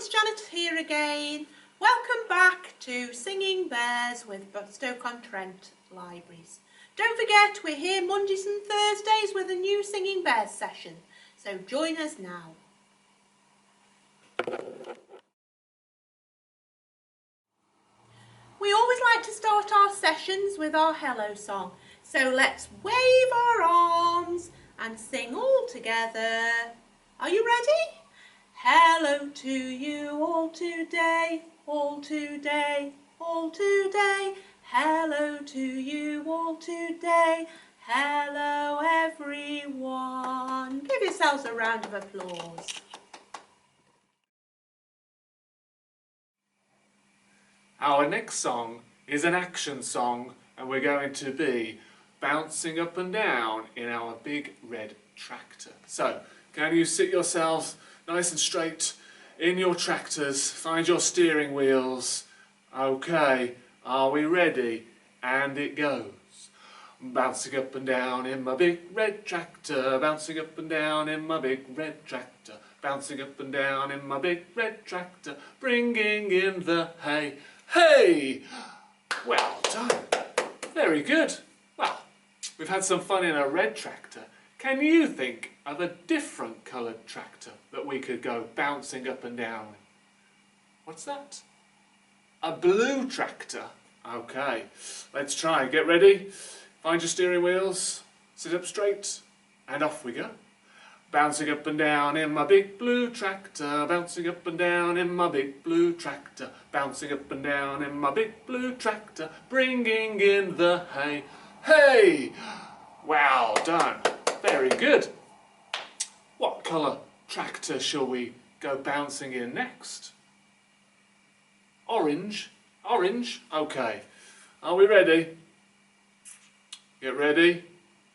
it's Janet here again. Welcome back to Singing Bears with Stoke-on-Trent Libraries. Don't forget, we're here Mondays and Thursdays with a new Singing Bears session, so join us now. We always like to start our sessions with our hello song, so let's wave our arms and sing all together. Are you ready? Hello to you all today, all today, all today. Hello to you all today. Hello everyone. Give yourselves a round of applause. Our next song is an action song, and we're going to be bouncing up and down in our big red tractor. So, can you sit yourselves nice and straight in your tractors, find your steering wheels. Okay, are we ready? And it goes. Bouncing up and down in my big red tractor, bouncing up and down in my big red tractor, bouncing up and down in my big red tractor, bringing in the hay. Hey! Well done. Very good. Well, we've had some fun in a red tractor. Can you think of a different coloured tractor that we could go bouncing up and down with? What's that? A blue tractor. Okay, let's try. Get ready. Find your steering wheels. Sit up straight. And off we go. Bouncing up and down in my big blue tractor, bouncing up and down in my big blue tractor, bouncing up and down in my big blue tractor, bringing in the hay. Hey! Well done. Very good. What colour tractor shall we go bouncing in next? Orange. Orange. Okay. Are we ready? Get ready.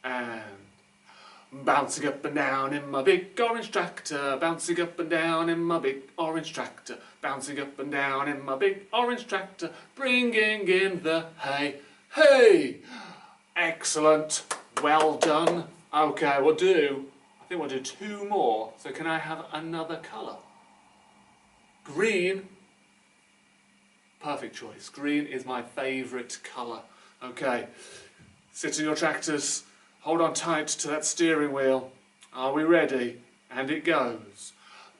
And bouncing up and down in my big orange tractor, bouncing up and down in my big orange tractor, bouncing up and down in my big orange tractor, bringing in the hay. Hey! Excellent. Well done. Okay, I think we'll do two more. So can I have another colour? Green. Perfect choice. Green is my favourite colour. Okay, sit in your tractors. Hold on tight to that steering wheel. Are we ready? And it goes.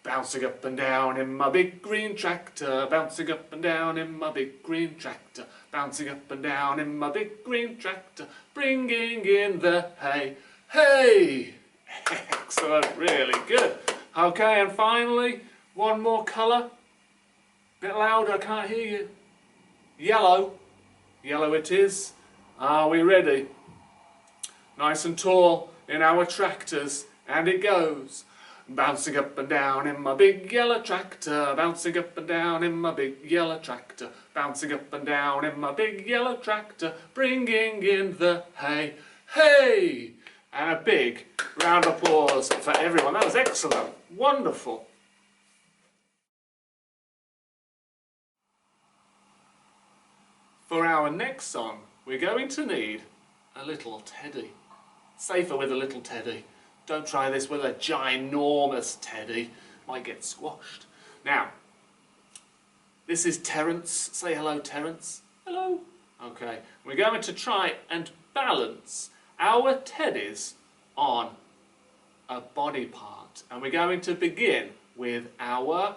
Bouncing up and down in my big green tractor, bouncing up and down in my big green tractor, bouncing up and down in my big green tractor, bringing in the hay. Hey! Excellent, really good. Okay, and finally, one more colour. Bit louder, I can't hear you. Yellow. Yellow it is. Are we ready? Nice and tall in our tractors, and it goes. Bouncing up and down in my big yellow tractor, bouncing up and down in my big yellow tractor, bouncing up and down in my big yellow tractor, bringing in the hay. Hey! And a big round of applause for everyone. That was excellent. Wonderful. For our next song, we're going to need a little teddy. Safer with a little teddy. Don't try this with a ginormous teddy. Might get squashed. Now, this is Terence. Say hello, Terence. Hello. Okay, we're going to try and balance our teddies on a body part. And we're going to begin with our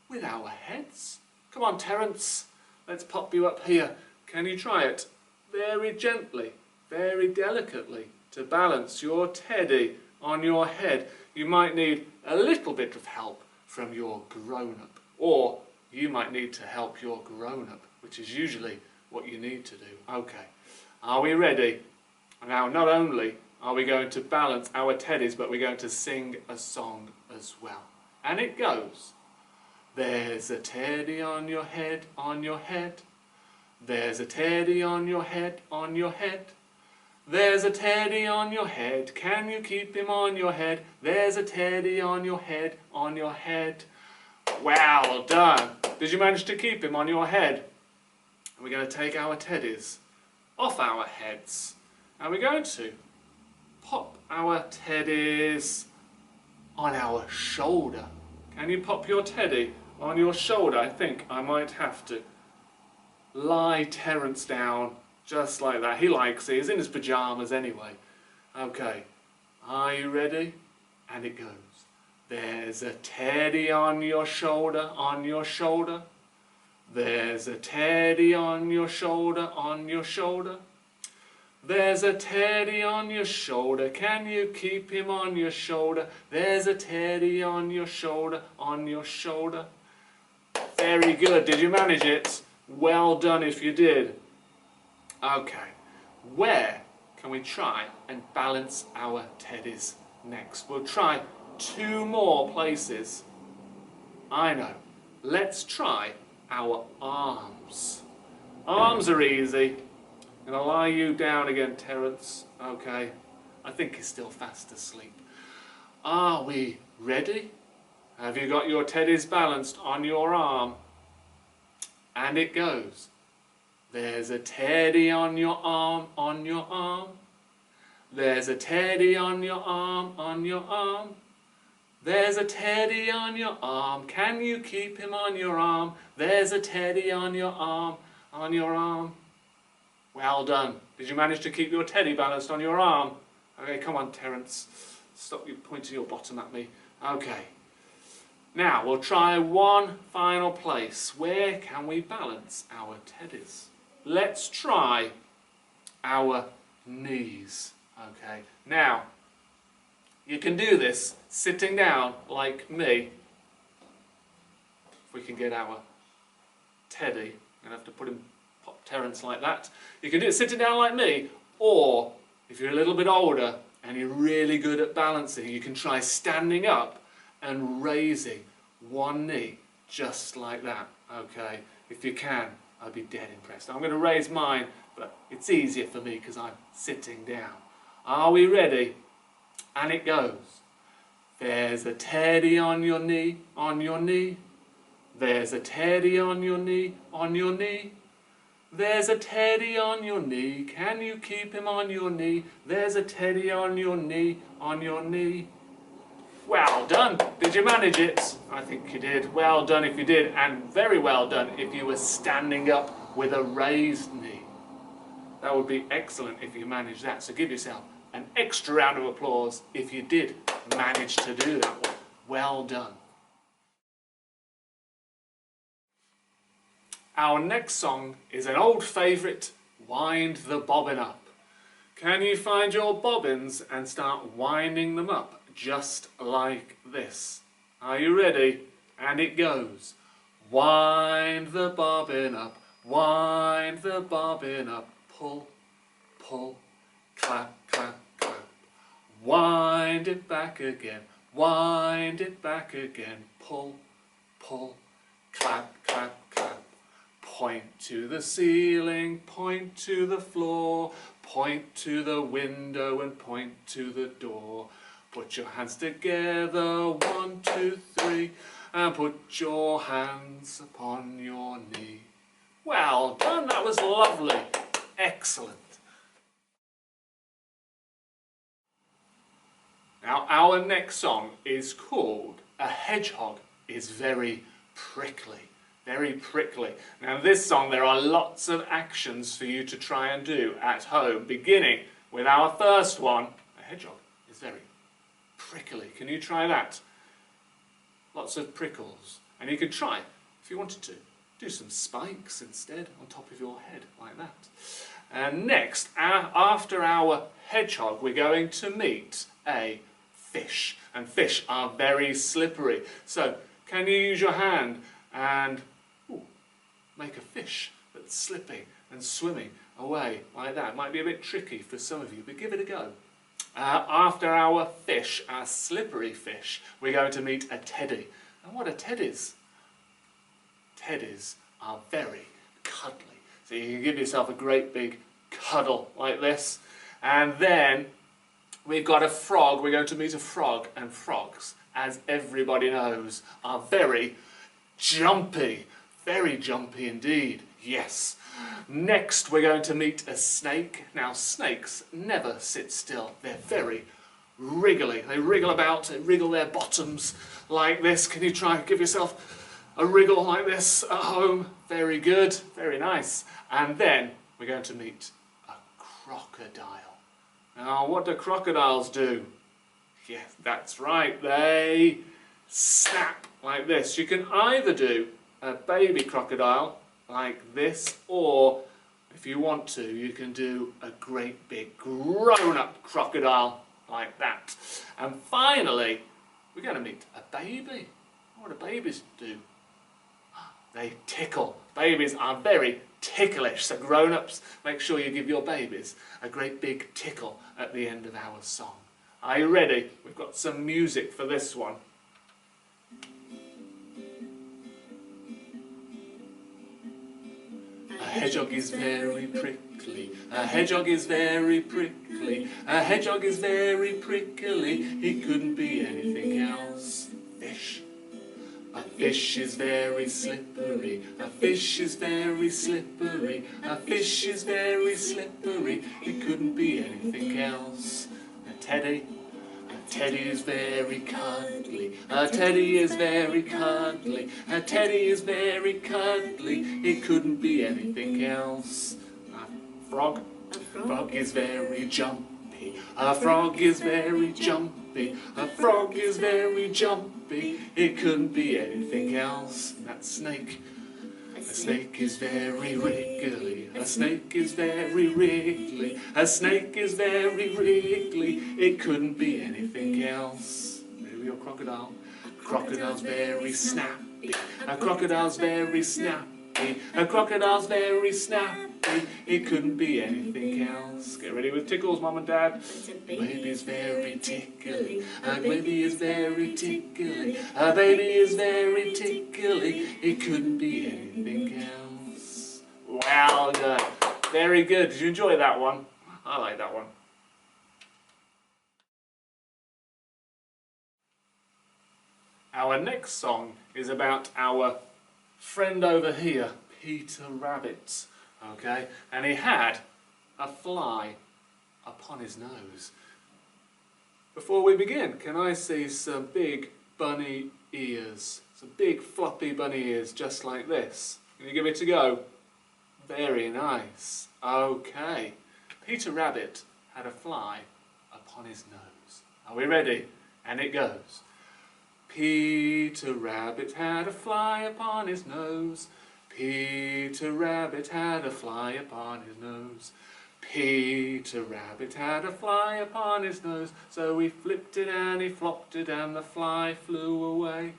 heads. Come on, Terence. Let's pop you up here. Can you try it? Very gently, very delicately, to balance your teddy on your head. You might need a little bit of help from your grown-up, or you might need to help your grown-up, which is usually what you need to do. Okay, are we ready? Now, not only are we going to balance our teddies, but we're going to sing a song as well. And it goes. There's a teddy on your head, on your head. There's a teddy on your head, on your head. There's a teddy on your head, can you keep him on your head? There's a teddy on your head, on your head. Well done. Did you manage to keep him on your head? And we're going to take our teddies off our heads. And we're going to pop our teddies on our shoulder. Can you pop your teddy on your shoulder? I think I might have to. Lie Terence down just like that. He likes it. He's in his pyjamas anyway. Okay, are you ready? And it goes. There's a teddy on your shoulder, on your shoulder. There's a teddy on your shoulder, on your shoulder. There's a teddy on your shoulder, can you keep him on your shoulder? There's a teddy on your shoulder, on your shoulder. Very good, did you manage it? Well done if you did. Okay, where can we try and balance our teddies next? We'll try 2 more places. I know, let's try our arms. Arms are easy. I'm going to lie you down again, Terence. Okay, I think he's still fast asleep. Are we ready? Have you got your teddies balanced on your arm? And it goes. There's a teddy on your arm, on your arm. There's a teddy on your arm, on your arm. There's a teddy on your arm, can you keep him on your arm? There's a teddy on your arm, on your arm. Well done. Did you manage to keep your teddy balanced on your arm? Okay, come on, Terence. Stop you pointing your bottom at me. Okay. Now, we'll try one final place. Where can we balance our teddies? Let's try our knees. Okay. Now, you can do this sitting down like me. If we can get our teddy, I'm going to have to put him, pop Terence like that. You can do it sitting down like me, or if you're a little bit older and you're really good at balancing, you can try standing up and raising one knee just like that. Okay, if you can, I'd be dead impressed. I'm going to raise mine, but it's easier for me because I'm sitting down. Are we ready? And it goes. There's a teddy on your knee, on your knee. There's a teddy on your knee, on your knee. There's a teddy on your knee, can you keep him on your knee? There's a teddy on your knee, on your knee. Well done. Did you manage it? I think you did. Well done if you did, and very well done if you were standing up with a raised knee. That would be excellent if you managed that. So give yourself an extra round of applause if you did manage to do that one. Well done. Our next song is an old favourite, Wind the Bobbin Up. Can you find your bobbins and start winding them up just like this? Are you ready? And it goes. Wind the bobbin up, wind the bobbin up, pull, pull, clap, clap, clap. Wind it back again, wind it back again, pull, pull, clap, clap, clap. Point to the ceiling, point to the floor, point to the window and point to the door. Put your hands together, 1, 2, 3, and put your hands upon your knee. Well done, that was lovely. Excellent. Now our next song is called A Hedgehog is Very Prickly. Very prickly. Now this song, there are lots of actions for you to try and do at home, beginning with our first one. A hedgehog is very prickly. Can you try that? Lots of prickles. And you could try, if you wanted to, do some spikes instead on top of your head, like that. And next, after our hedgehog, we're going to meet a fish. And fish are very slippery. So, can you use your hand and make a fish that's slipping and swimming away like that? Might be a bit tricky for some of you, but give it a go. After our fish, our slippery fish, we're going to meet a teddy. And what are teddies? Teddies are very cuddly. So you can give yourself a great big cuddle like this. And then we've got a frog. We're going to meet a frog. And frogs, as everybody knows, are very jumpy. Very jumpy indeed, yes. Next we're going to meet a snake. Now snakes never sit still. They're very wriggly. They wriggle about, they wriggle their bottoms like this. Can you try and give yourself a wriggle like this at home? Very good, very nice. And then we're going to meet a crocodile. Now, what do crocodiles do? Yes, that's right, they snap like this. You can either do a baby crocodile like this, or if you want to, you can do a great big grown-up crocodile like that. And finally, we're going to meet a baby. What do babies do? They tickle. Babies are very ticklish, so grown-ups, make sure you give your babies a great big tickle at the end of our song. Are you ready? We've got some music for this one. A hedgehog is very prickly, a hedgehog is very prickly, a hedgehog is very prickly, he couldn't be anything else. Fish. A fish is very slippery, a fish is very slippery, a fish is very slippery, he couldn't be anything else. A teddy is very cuddly, a teddy is very cuddly, a teddy is very cuddly, he couldn't be anything else. A frog is very jumpy, a frog is very jumpy, a frog is very jumpy, it couldn't be anything else. That snake. A snake is very wriggly, a snake is very wriggly, a snake is very wriggly, it couldn't be anything else. Maybe your crocodile. A crocodile's very snappy, a crocodile's very snappy, a crocodile's very snappy, it couldn't be anything else. Get ready with tickles, Mum and Dad. A baby's very tickly, a baby is very tickly, a baby is very tickly, it couldn't be anything else. Well done. Very good. Did you enjoy that one? I like that one. Our next song is about our friend over here, Peter Rabbit. Okay, and he had a fly upon his nose. Before we begin, can I see some big bunny ears? Some big floppy bunny ears just like this. Can you give it a go? Very nice. Okay. Peter Rabbit had a fly upon his nose. Are we ready? And it goes. Peter Rabbit had a fly upon his nose. Peter Rabbit had a fly upon his nose. Peter Rabbit had a fly upon his nose, so he flipped it and he flopped it and the fly flew away.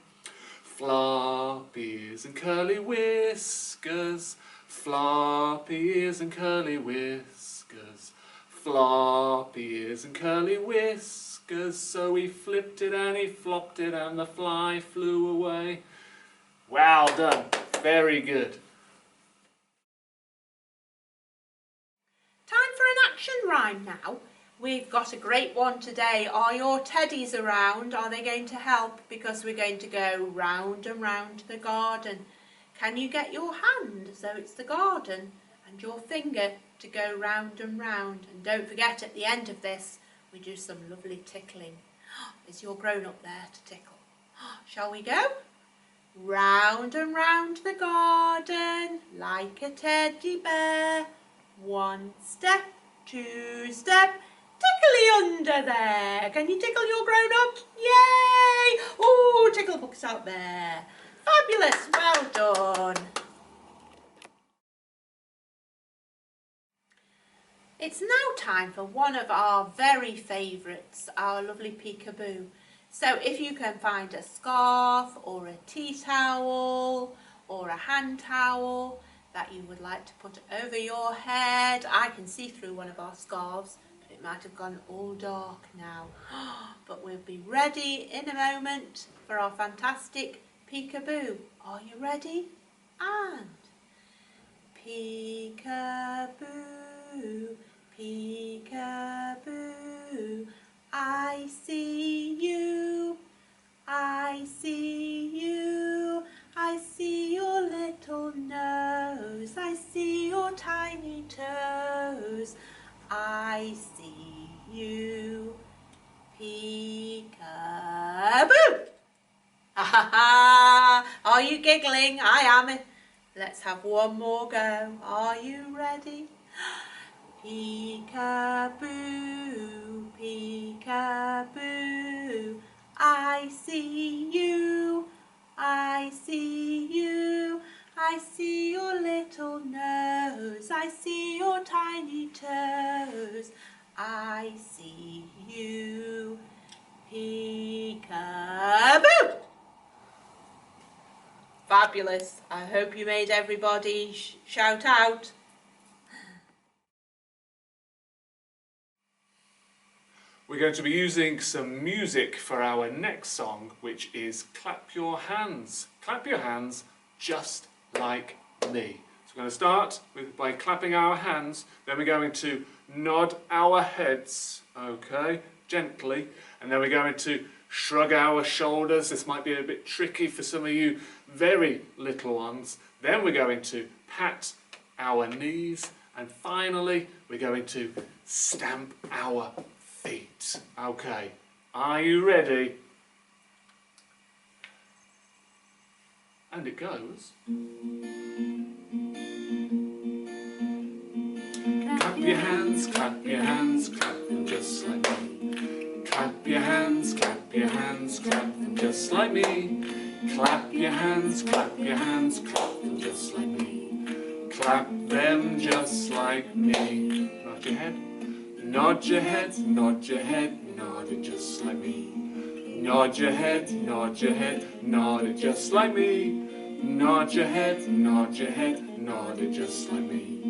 Floppy ears and curly whiskers, floppy ears and curly whiskers, floppy ears and curly whiskers, so he flipped it and he flopped it and the fly flew away. Well done. Very good. Time for an action rhyme now. We've got a great one today. Are your teddies around? Are they going to help? Because we're going to go round and round the garden. Can you get your hand so it's the garden and your finger to go round and round? And don't forget, at the end of this we do some lovely tickling. Is your grown-up there to tickle? Shall we go? Round and round the garden, like a teddy bear. One step, two step, tickly under there. Can you tickle your grown-up? Yay! Oh, tickle books out there. Fabulous, well done. It's now time for one of our very favourites, our lovely peek-a-poo. So if you can find a scarf or a tea towel or a hand towel that you would like to put over your head. I can see through one of our scarves, but it might have gone all dark now. But we'll be ready in a moment for our fantastic peek-a-poo. Are you ready? And peek-a-poo, peek-a-poo, I see you, I see you, I see your little nose, I see your tiny toes, I see you, peek peek-a-poo. Ha ha ha! Are you giggling? I am. Let's have one more go. Are you ready? Peek-a-poo, peek-a-poo. I see you, I see you. I see your little nose, I see your tiny toes. I see you. Peek-a-poo! Fabulous. I hope you made everybody shout out. We're going to be using some music for our next song, which is Clap Your Hands. Clap your hands just like me. So we're going to start by clapping our hands, then we're going to nod our heads, okay, gently, and then we're going to shrug our shoulders. This might be a bit tricky for some of you very little ones. Then we're going to pat our knees, and finally we're going to stamp our feet. Okay, are you ready? And it goes. Clap your hands, clap your hands, clap them just like me. Clap your hands, clap your hands, clap them just like me. Clap your hands, clap your hands, clap them just like me. Clap them just like me. Nod your head. Nod your head, nod your head, nod it just like me. Nod your head, nod your head, nod it just like me. Nod your head, nod your head, nod it just like me.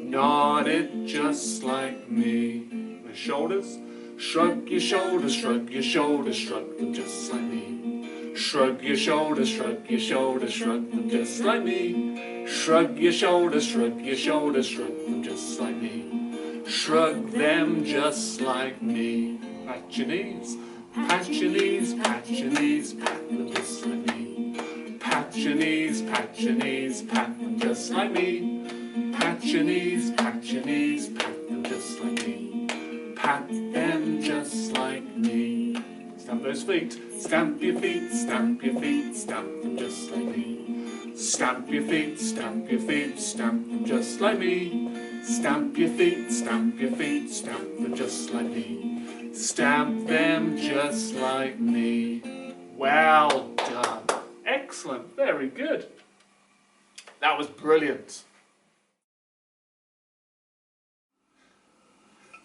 Nod it just like me. The shoulders, shrug your shoulders, shrug your shoulders, shrug them just like me. Shrug your shoulders, shrug your shoulders, shrug them just like me. Shrug your shoulders, shrug your shoulders, shrug them just like me. Shrug them just like me. Pat your knees, pat your knees, pat your knees, pat them just like me. Pat your knees, pat your knees, pat them just like me. Pat your knees, pat your knees, pat them just like me. Pat them just like me. Stamp those feet, stamp your feet, stamp your feet, stamp them just like me. Stamp your feet, stamp your feet, stamp them just like me. Stamp your feet, stamp your feet, stamp them just like me. Stamp them just like me. Well done. Excellent, very good. That was brilliant.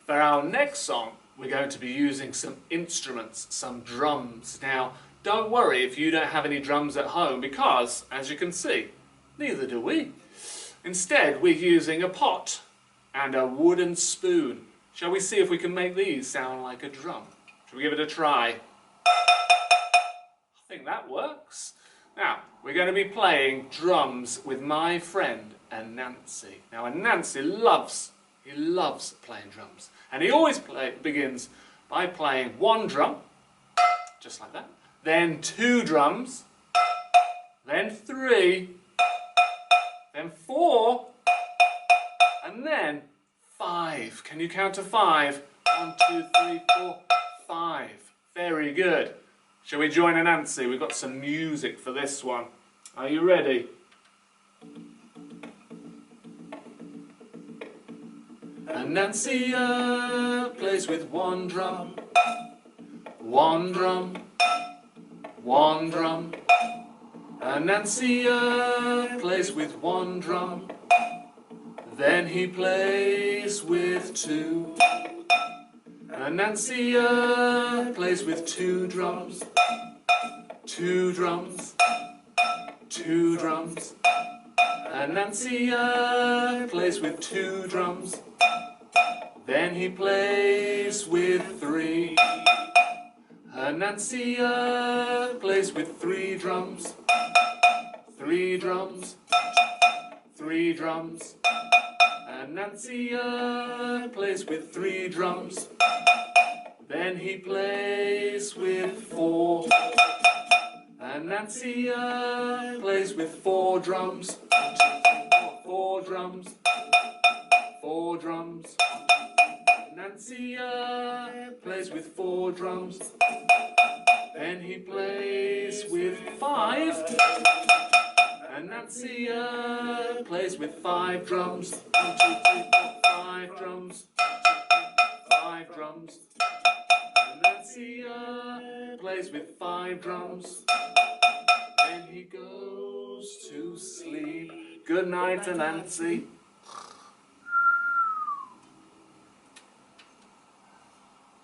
For our next song, we're going to be using some instruments, some drums. Now, don't worry if you don't have any drums at home because, as you can see, neither do we. Instead, we're using a pot and a wooden spoon. Shall we see if we can make these sound like a drum? Shall we give it a try? I think that works. Now, we're going to be playing drums with my friend Anansi. Now, Anansi loves playing drums. And he always begins by playing one drum, just like that, then two drums, then three, then four, and then five. Can you count to five? 1, 2, 3, 4, 5. Very good. Shall we join Anansi? We've got some music for this one. Are you ready? Anansi plays with one drum, one drum, one drum. Anansi plays with one drum, then he plays with two. Anansi plays with two drums, two drums, two drums. Anansi plays with two drums, then he plays with three. Anansi plays with three drums, three drums, three drums. Anansi plays with three drums, then he plays with four. Anansi plays with four drums, four drums, four drums. Anansi plays with four drums, Then he plays with 5. Anansi plays with 5 drums. 1, 2, 3, 4, 5 drums. 5 drums. Anansi plays with 5 drums. Then he goes to sleep. Good night, Anansi.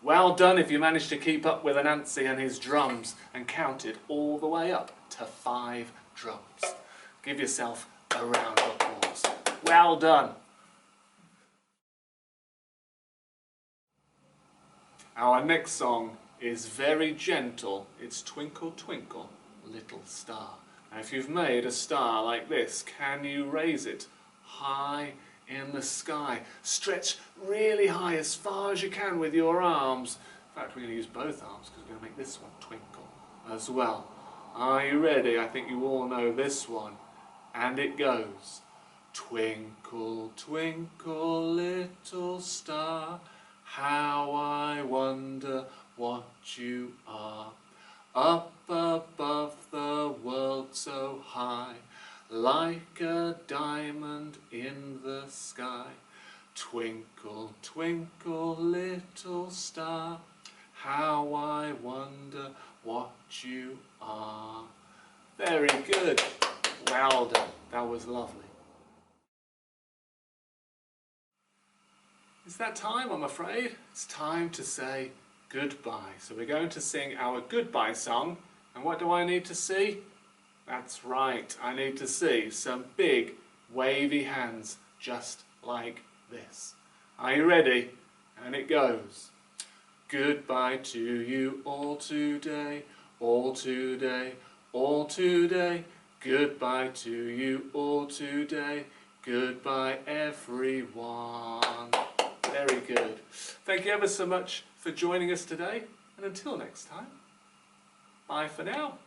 Well done if you managed to keep up with Anansi and his drums and counted all the way up to 5 drums. Give yourself a round of applause. Well done. Our next song is very gentle. It's Twinkle, Twinkle, Little Star. Now if you've made a star like this, can you raise it high in the sky? Stretch really high, as far as you can with your arms. In fact, we're going to use both arms because we're going to make this one twinkle as well. Are you ready? I think you all know this one. And it goes, twinkle, twinkle, little star, how I wonder what you are. Up above the world so high, like a diamond in the sky. Twinkle, twinkle, little star, how I wonder what you are. Very good. Well done. That was lovely. It's that time, I'm afraid. It's time to say goodbye. So we're going to sing our goodbye song. And what do I need to see? That's right. I need to see some big wavy hands just like this. Are you ready? And it goes. Goodbye to you all today, all today, all today. Goodbye to you all today. Goodbye everyone. Very good. Thank you ever so much for joining us today. And until next time, bye for now.